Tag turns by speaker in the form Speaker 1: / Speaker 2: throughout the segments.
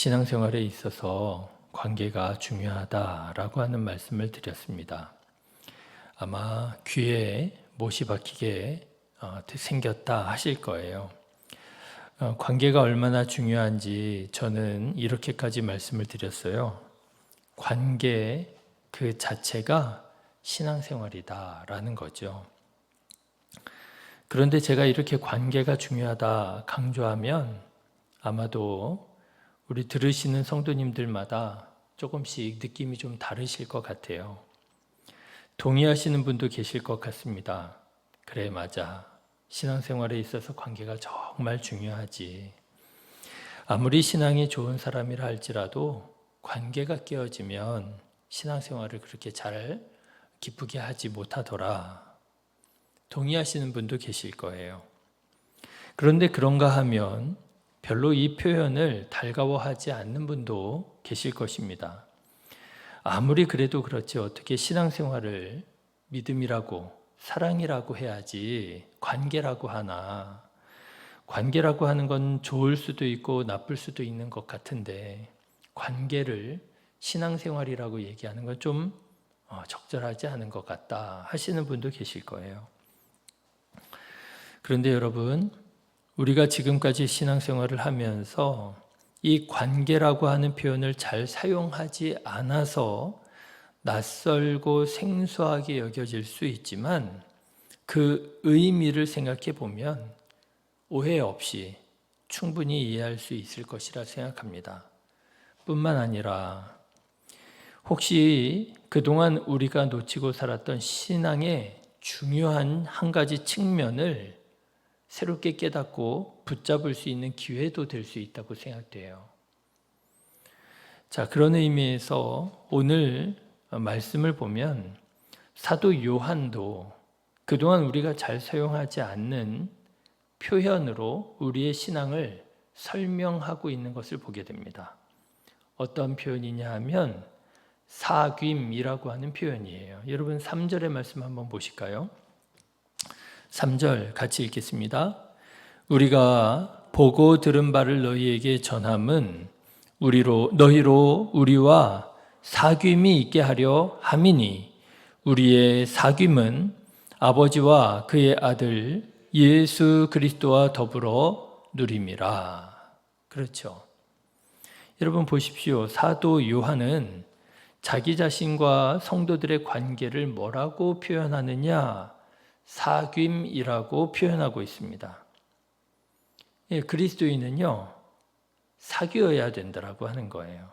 Speaker 1: 신앙생활에 있어서 관계가 중요하다라고 하는 말씀을 드렸습니다. 아마 귀에 못이 박히게 생겼다 하실 거예요. 관계가 얼마나 중요한지 저는 이렇게까지 말씀을 드렸어요. 관계 그 자체가 신앙생활이다라는 거죠. 그런데 제가 이렇게 관계가 중요하다 강조하면 아마도 우리 들으시는 성도님들마다 조금씩 느낌이 좀 다르실 것 같아요. 동의하시는 분도 계실 것 같습니다. 그래, 맞아. 신앙생활에 있어서 관계가 정말 중요하지. 아무리 신앙이 좋은 사람이라 할지라도 관계가 깨어지면 신앙생활을 그렇게 잘 기쁘게 하지 못하더라. 동의하시는 분도 계실 거예요. 그런데 그런가 하면 별로 이 표현을 달가워하지 않는 분도 계실 것입니다. 아무리 그래도 그렇지 어떻게 신앙생활을 믿음이라고 사랑이라고 해야지 관계라고 하나. 관계라고 하는 건 좋을 수도 있고 나쁠 수도 있는 것 같은데 관계를 신앙생활이라고 얘기하는 건 좀 적절하지 않은 것 같다 하시는 분도 계실 거예요. 그런데 여러분, 우리가 지금까지 신앙생활을 하면서 이 관계라고 하는 표현을 잘 사용하지 않아서 낯설고 생소하게 여겨질 수 있지만 그 의미를 생각해 보면 오해 없이 충분히 이해할 수 있을 것이라 생각합니다. 뿐만 아니라 혹시 그동안 우리가 놓치고 살았던 신앙의 중요한 한 가지 측면을 새롭게 깨닫고 붙잡을 수 있는 기회도 될 수 있다고 생각돼요. 자, 그런 의미에서 오늘 말씀을 보면 사도 요한도 그동안 우리가 잘 사용하지 않는 표현으로 우리의 신앙을 설명하고 있는 것을 보게 됩니다. 어떤 표현이냐 하면 사귐이라고 하는 표현이에요. 여러분 3절의 말씀 한번 보실까요? 3절 같이 읽겠습니다. 우리가 보고 들은 바를 너희에게 전함은 너희로 우리와 사귐이 있게 하려 함이니 우리의 사귐은 아버지와 그의 아들 예수 그리스도와 더불어 누림이라. 그렇죠. 여러분 보십시오. 사도 요한은 자기 자신과 성도들의 관계를 뭐라고 표현하느냐? 사귐이라고 표현하고 있습니다. 예, 그리스도인은요, 사귀어야 된다라고 하는 거예요.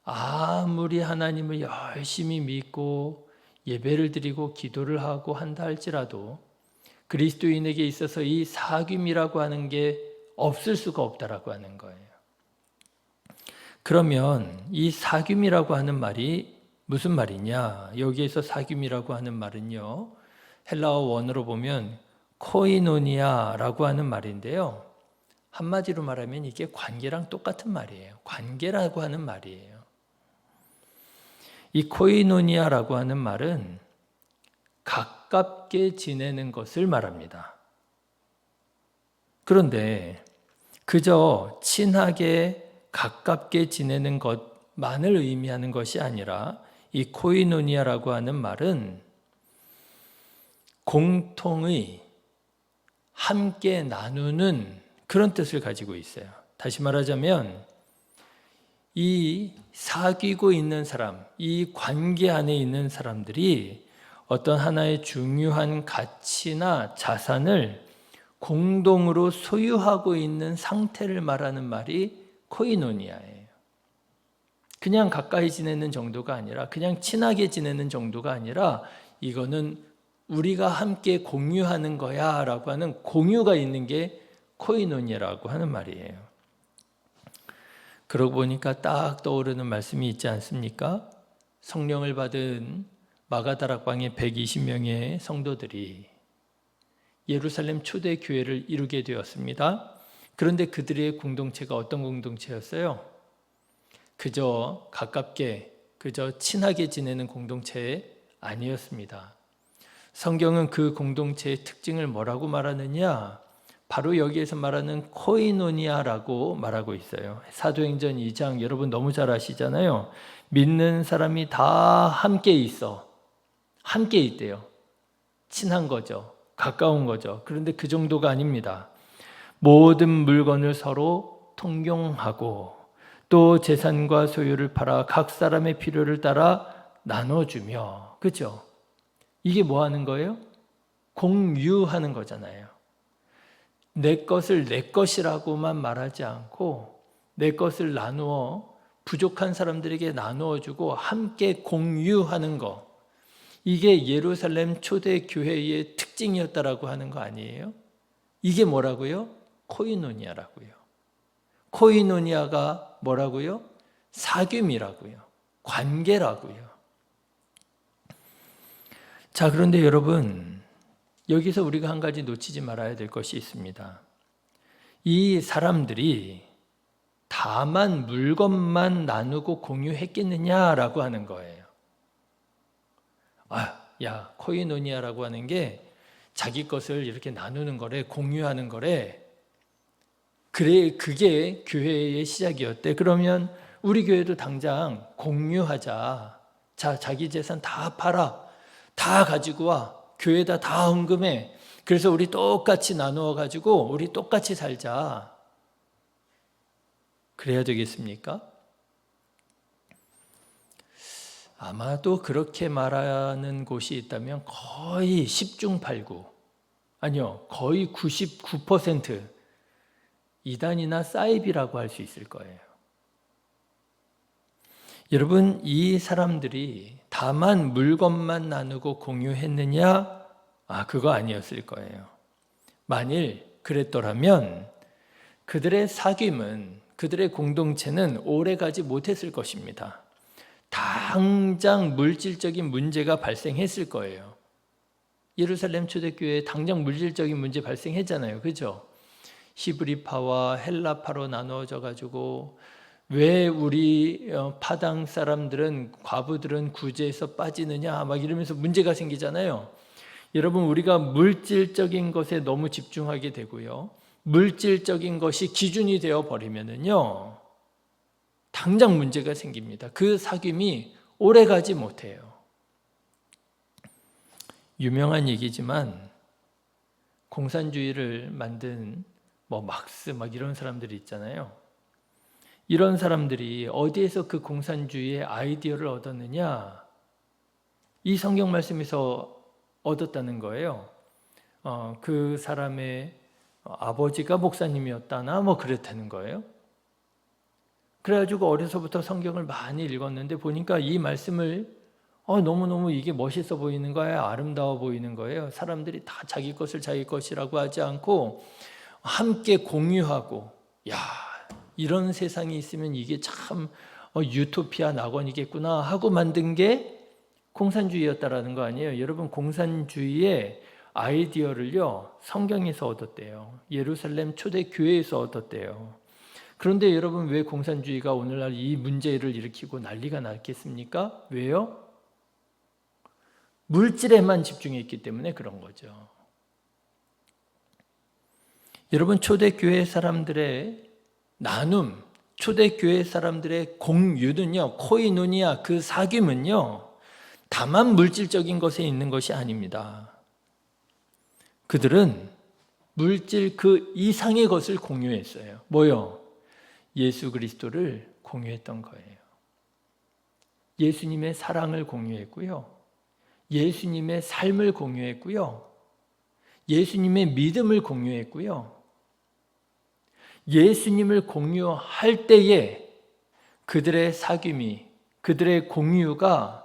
Speaker 1: 아무리 하나님을 열심히 믿고 예배를 드리고 기도를 하고 한다 할지라도 그리스도인에게 있어서 이 사귐이라고 하는 게 없을 수가 없다라고 하는 거예요. 그러면 이 사귐이라고 하는 말이 무슨 말이냐? 여기에서 사귐이라고 하는 말은요, 헬라어 원어로 보면 코이노니아라고 하는 말인데요. 한마디로 말하면 이게 관계랑 똑같은 말이에요. 관계라고 하는 말이에요. 이 코이노니아라고 하는 말은 가깝게 지내는 것을 말합니다. 그런데 그저 친하게 가깝게 지내는 것만을 의미하는 것이 아니라 이 코이노니아라고 하는 말은 공통의 함께 나누는 그런 뜻을 가지고 있어요. 다시 말하자면 이 사귀고 있는 사람, 이 관계 안에 있는 사람들이 어떤 하나의 중요한 가치나 자산을 공동으로 소유하고 있는 상태를 말하는 말이 코이노니아예요. 그냥 가까이 지내는 정도가 아니라 그냥 친하게 지내는 정도가 아니라 이거는 우리가 함께 공유하는 거야 라고 하는 공유가 있는 게 코이노니아라고 하는 말이에요. 그러고 보니까 딱 떠오르는 말씀이 있지 않습니까? 성령을 받은 마가다락방의 120명의 성도들이 예루살렘 초대 교회를 이루게 되었습니다. 그런데 그들의 공동체가 어떤 공동체였어요? 그저 가깝게, 그저 친하게 지내는 공동체 아니었습니다. 성경은 그 공동체의 특징을 뭐라고 말하느냐? 바로 여기에서 말하는 코이노니아라고 말하고 있어요. 사도행전 2장 여러분 너무 잘 아시잖아요. 믿는 사람이 다 함께 있어. 함께 있대요. 친한 거죠. 가까운 거죠. 그런데 그 정도가 아닙니다. 모든 물건을 서로 통용하고 또 재산과 소유를 팔아 각 사람의 필요를 따라 나눠주며, 그렇죠? 이게 뭐 하는 거예요? 공유하는 거잖아요. 내 것을 내 것이라고만 말하지 않고 내 것을 나누어 부족한 사람들에게 나누어 주고 함께 공유하는 거. 이게 예루살렘 초대 교회의 특징이었다라고 하는 거 아니에요? 이게 뭐라고요? 코이노니아라고요. 코이노니아가 뭐라고요? 사귐이라고요. 관계라고요. 자, 그런데 여러분, 여기서 우리가 한 가지 놓치지 말아야 될 것이 있습니다. 이 사람들이 다만 물건만 나누고 공유했겠느냐라고 하는 거예요. 야, 코이노니아라고 하는 게 자기 것을 이렇게 나누는 거래, 공유하는 거래. 그래, 그게 교회의 시작이었대. 그러면 우리 교회도 당장 공유하자. 자, 자기 재산 다 팔아. 다 가지고 와. 교회에다 다 헌금해. 그래서 우리 똑같이 나누어 가지고 우리 똑같이 살자. 그래야 되겠습니까? 아마도 그렇게 말하는 곳이 있다면 거의 10중 8구, 아니요, 거의 99% 이단이나 사이비라고 할 수 있을 거예요. 여러분, 이 사람들이 다만 물건만 나누고 공유했느냐? 그거 아니었을 거예요. 만일 그랬더라면 그들의 사귐은, 그들의 공동체는 오래가지 못했을 것입니다. 당장 물질적인 문제가 발생했을 거예요. 예루살렘 초대교회에 당장 물질적인 문제 발생했잖아요. 그죠? 히브리파와 헬라파로 나누어져 가지고 왜 우리 파당 사람들은, 과부들은 구제에서 빠지느냐 막 이러면서 문제가 생기잖아요. 여러분, 우리가 물질적인 것에 너무 집중하게 되고요. 물질적인 것이 기준이 되어 버리면은요, 당장 문제가 생깁니다. 그 사귐이 오래가지 못해요. 유명한 얘기지만 공산주의를 만든 막스 이런 사람들이 있잖아요. 이런 사람들이 어디에서 그 공산주의의 아이디어를 얻었느냐? 이 성경 말씀에서 얻었다는 거예요. 그 사람의 아버지가 목사님이었다나 그랬다는 거예요. 그래가지고 어려서부터 성경을 많이 읽었는데 보니까 이 말씀을 너무너무 이게 멋있어 보이는 거예요. 아름다워 보이는 거예요. 사람들이 다 자기 것을 자기 것이라고 하지 않고 함께 공유하고, 야, 이런 세상이 있으면 이게 참 유토피아 낙원이겠구나 하고 만든 게 공산주의였다라는 거 아니에요. 여러분, 공산주의의 아이디어를요, 성경에서 얻었대요. 예루살렘 초대교회에서 얻었대요. 그런데 여러분, 왜 공산주의가 오늘날 이 문제를 일으키고 난리가 났겠습니까? 왜요? 물질에만 집중했기 때문에 그런 거죠. 여러분, 초대교회 사람들의 나눔, 초대교회 사람들의 공유는요, 코이노니아, 그 사귐은요, 다만 물질적인 것에 있는 것이 아닙니다. 그들은 물질 그 이상의 것을 공유했어요. 뭐요? 예수 그리스도를 공유했던 거예요. 예수님의 사랑을 공유했고요. 예수님의 삶을 공유했고요. 예수님의 믿음을 공유했고요. 예수님을 공유할 때에 그들의 사귐이, 그들의 공유가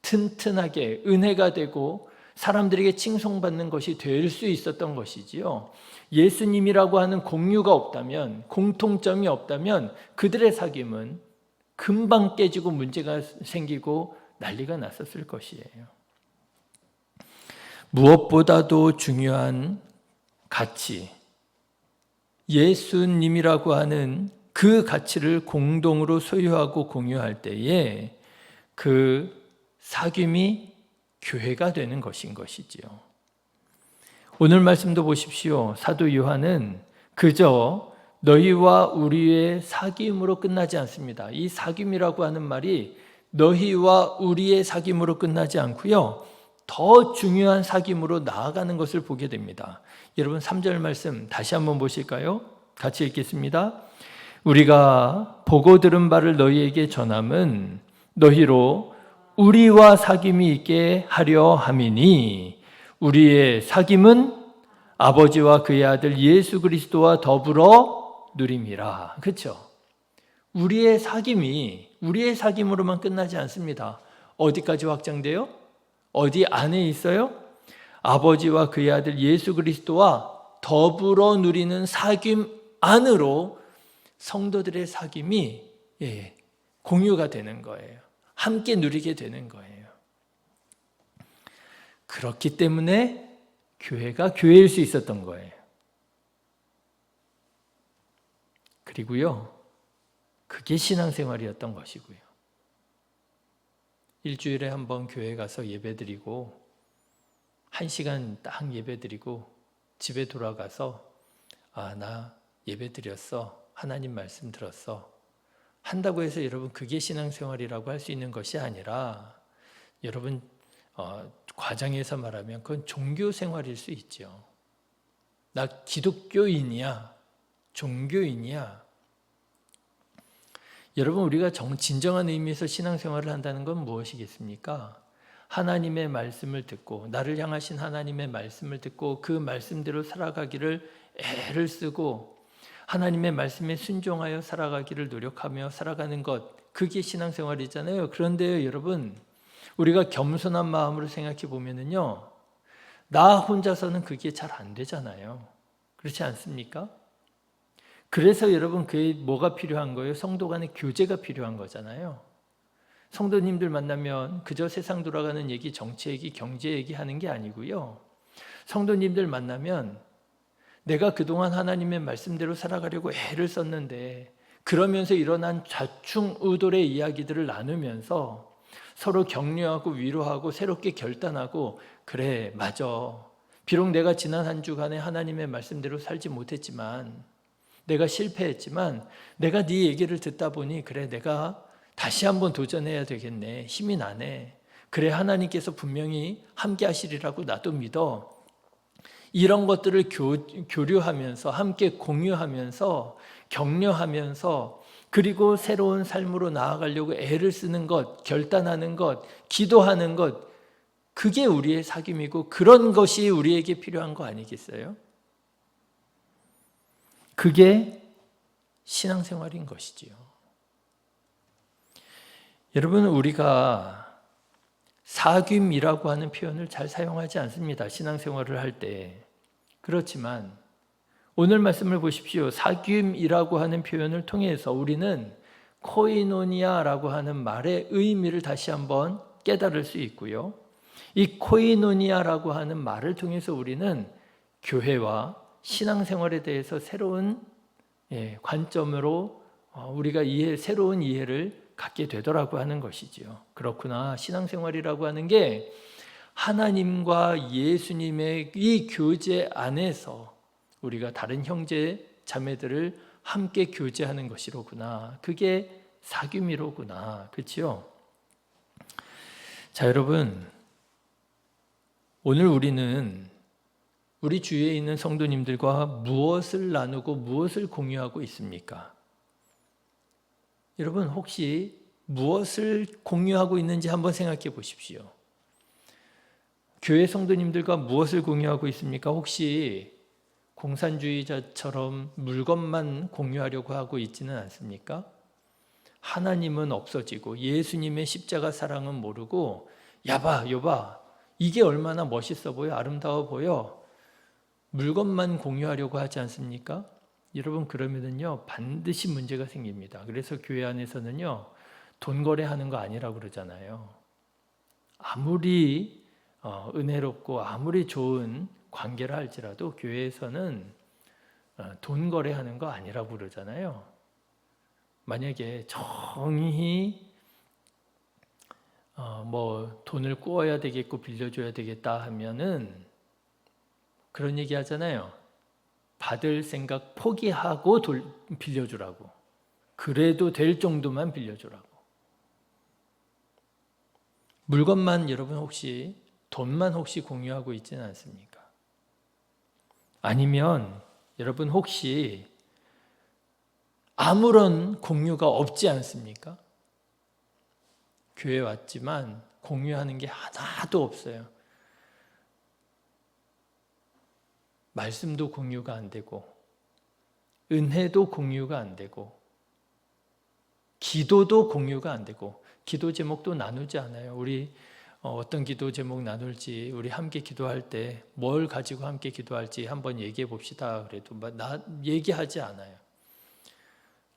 Speaker 1: 튼튼하게 은혜가 되고 사람들에게 칭송받는 것이 될 수 있었던 것이지요. 예수님이라고 하는 공유가 없다면, 공통점이 없다면 그들의 사귐은 금방 깨지고 문제가 생기고 난리가 났었을 것이에요. 무엇보다도 중요한 가치, 예수님이라고 하는 그 가치를 공동으로 소유하고 공유할 때에 그 사귐이 교회가 되는 것인 것이지요. 오늘 말씀도 보십시오. 사도 요한은 그저 너희와 우리의 사귐으로 끝나지 않습니다. 이 사귐이라고 하는 말이 너희와 우리의 사귐으로 끝나지 않고요. 더 중요한 사귐으로 나아가는 것을 보게 됩니다. 여러분 3절 말씀 다시 한번 보실까요? 같이 읽겠습니다. 우리가 보고 들은 바를 너희에게 전함은 너희로 우리와 사귐이 있게 하려 함이니 우리의 사귐은 아버지와 그의 아들 예수 그리스도와 더불어 누림이라. 그렇죠? 우리의 사귐으로만 끝나지 않습니다. 어디까지 확장돼요? 어디 안에 있어요? 아버지와 그의 아들 예수 그리스도와 더불어 누리는 사귐 안으로 성도들의 사귐이 공유가 되는 거예요. 함께 누리게 되는 거예요. 그렇기 때문에 교회가 교회일 수 있었던 거예요. 그리고요, 그게 신앙생활이었던 것이고요. 일주일에 한 번 교회 가서 예배드리고 1시간 딱 예배드리고 집에 돌아가서 나 예배드렸어. 하나님 말씀 들었어. 한다고 해서 여러분 그게 신앙생활이라고 할 수 있는 것이 아니라 여러분 과장해서 말하면 그건 종교생활일 수 있죠. 나 기독교인이야. 종교인이야. 여러분 우리가 진정한 의미에서 신앙생활을 한다는 건 무엇이겠습니까? 하나님의 말씀을 듣고 나를 향하신 하나님의 말씀을 듣고 그 말씀대로 살아가기를 애를 쓰고 하나님의 말씀에 순종하여 살아가기를 노력하며 살아가는 것, 그게 신앙생활이잖아요. 그런데요 여러분, 우리가 겸손한 마음으로 생각해 보면은요, 나 혼자서는 그게 잘 안 되잖아요. 그렇지 않습니까? 그래서 여러분 그게 뭐가 필요한 거예요? 성도 간의 교제가 필요한 거잖아요. 성도님들 만나면 그저 세상 돌아가는 얘기, 정치 얘기, 경제 얘기 하는 게 아니고요. 성도님들 만나면 내가 그동안 하나님의 말씀대로 살아가려고 애를 썼는데 그러면서 일어난 좌충우돌의 이야기들을 나누면서 서로 격려하고 위로하고 새롭게 결단하고 그래 맞아. 비록 내가 지난 한 주간에 하나님의 말씀대로 살지 못했지만 내가 실패했지만 내가 네 얘기를 듣다 보니 그래 내가 다시 한번 도전해야 되겠네. 힘이 나네. 그래 하나님께서 분명히 함께 하시리라고 나도 믿어. 이런 것들을 교류하면서 함께 공유하면서 격려하면서 그리고 새로운 삶으로 나아가려고 애를 쓰는 것, 결단하는 것, 기도하는 것, 그게 우리의 사귐이고 그런 것이 우리에게 필요한 거 아니겠어요? 그게 신앙생활인 것이지요. 여러분 우리가 사귐이라고 하는 표현을 잘 사용하지 않습니다. 신앙생활을 할 때. 그렇지만 오늘 말씀을 보십시오. 사귐이라고 하는 표현을 통해서 우리는 코이노니아라고 하는 말의 의미를 다시 한번 깨달을 수 있고요. 이 코이노니아라고 하는 말을 통해서 우리는 교회와 신앙생활에 대해서 새로운 관점으로 우리가 새로운 이해를 갖게 되더라고 하는 것이지요. 그렇구나. 신앙생활이라고 하는 게 하나님과 예수님의 이 교제 안에서 우리가 다른 형제 자매들을 함께 교제하는 것이로구나. 그게 사귐이로구나. 그렇지요? 자, 여러분 오늘 우리는 우리 주위에 있는 성도님들과 무엇을 나누고 무엇을 공유하고 있습니까? 여러분 혹시 무엇을 공유하고 있는지 한번 생각해 보십시오. 교회 성도님들과 무엇을 공유하고 있습니까? 혹시 공산주의자처럼 물건만 공유하려고 하고 있지는 않습니까? 하나님은 없어지고 예수님의 십자가 사랑은 모르고 야봐 여봐 이게 얼마나 멋있어 보여 아름다워 보여 물건만 공유하려고 하지 않습니까? 여러분 그러면은요 반드시 문제가 생깁니다. 그래서 교회 안에서는요 돈 거래하는 거 아니라고 그러잖아요. 아무리 은혜롭고 아무리 좋은 관계를 할지라도 교회에서는 돈 거래하는 거 아니라고 그러잖아요. 만약에 정히 돈을 꾸어야 되겠고 빌려줘야 되겠다 하면은 그런 얘기 하잖아요. 받을 생각 포기하고 빌려주라고. 그래도 될 정도만 빌려주라고. 물건만 여러분 혹시 돈만 혹시 공유하고 있지는 않습니까? 아니면 여러분 혹시 아무런 공유가 없지 않습니까? 교회 왔지만 공유하는 게 하나도 없어요. 말씀도 공유가 안 되고 은혜도 공유가 안 되고 기도도 공유가 안 되고 기도 제목도 나누지 않아요. 우리 어떤 기도 제목 나눌지 우리 함께 기도할 때 뭘 가지고 함께 기도할지 한번 얘기해 봅시다. 그래도 나 얘기하지 않아요.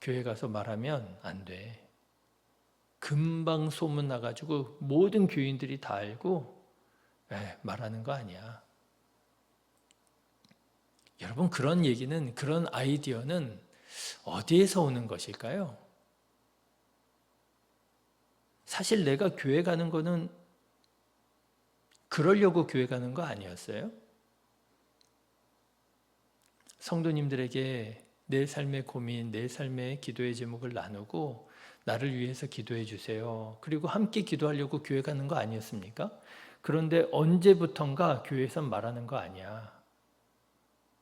Speaker 1: 교회 가서 말하면 안 돼. 금방 소문 나가지고 모든 교인들이 다 알고 말하는 거 아니야. 여러분 그런 얘기는 그런 아이디어는 어디에서 오는 것일까요? 사실 내가 교회 가는 거는 그러려고 교회 가는 거 아니었어요? 성도님들에게 내 삶의 고민, 내 삶의 기도의 제목을 나누고 나를 위해서 기도해 주세요. 그리고 함께 기도하려고 교회 가는 거 아니었습니까? 그런데 언제부턴가 교회에서 말하는 거 아니야.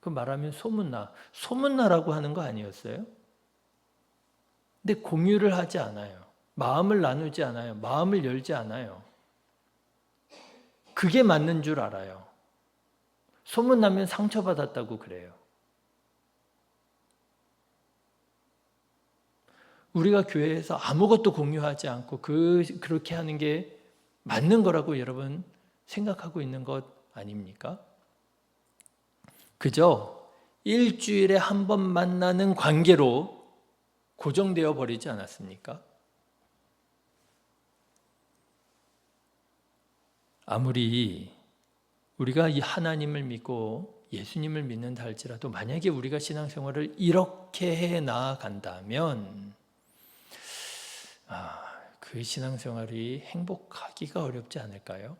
Speaker 1: 그 말하면 소문나. 소문나라고 하는 거 아니었어요? 근데 공유를 하지 않아요. 마음을 나누지 않아요. 마음을 열지 않아요. 그게 맞는 줄 알아요. 소문나면 상처받았다고 그래요. 우리가 교회에서 아무것도 공유하지 않고 그렇게 하는 게 맞는 거라고 여러분 생각하고 있는 것 아닙니까? 그저 일주일에 한 번 만나는 관계로 고정되어 버리지 않았습니까? 아무리 우리가 이 하나님을 믿고 예수님을 믿는다 할지라도 만약에 우리가 신앙생활을 이렇게 해 나아간다면 그 신앙생활이 행복하기가 어렵지 않을까요?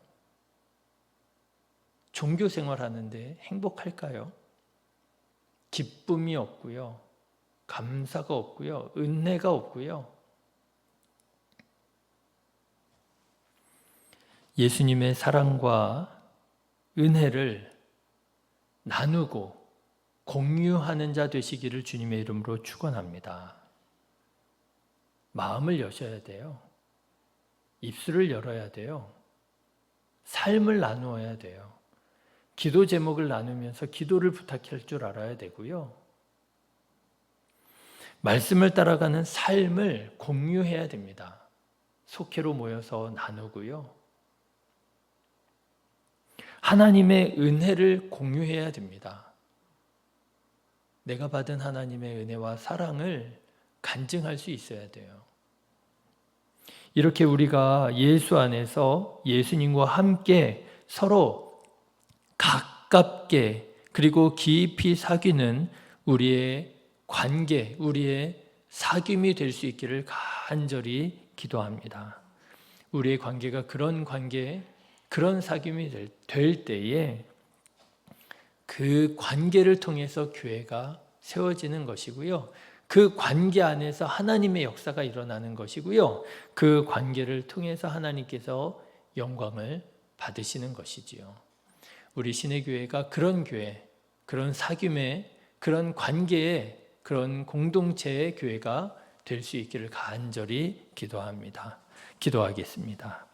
Speaker 1: 종교생활하는데 행복할까요? 기쁨이 없고요. 감사가 없고요. 은혜가 없고요. 예수님의 사랑과 은혜를 나누고 공유하는 자 되시기를 주님의 이름으로 축원합니다. 마음을 여셔야 돼요. 입술을 열어야 돼요. 삶을 나누어야 돼요. 기도 제목을 나누면서 기도를 부탁할 줄 알아야 되고요. 말씀을 따라가는 삶을 공유해야 됩니다. 속회로 모여서 나누고요. 하나님의 은혜를 공유해야 됩니다. 내가 받은 하나님의 은혜와 사랑을 간증할 수 있어야 돼요. 이렇게 우리가 예수 안에서 예수님과 함께 서로 가깝게 그리고 깊이 사귀는 우리의 관계, 우리의 사귐이 될 수 있기를 간절히 기도합니다. 우리의 관계가 그런 관계, 그런 사귐이 될 때에 그 관계를 통해서 교회가 세워지는 것이고요. 그 관계 안에서 하나님의 역사가 일어나는 것이고요. 그 관계를 통해서 하나님께서 영광을 받으시는 것이지요. 우리 신의교회가 그런 교회, 그런 사귐의, 그런 관계의, 그런 공동체의 교회가 될 수 있기를 간절히 기도합니다. 기도하겠습니다.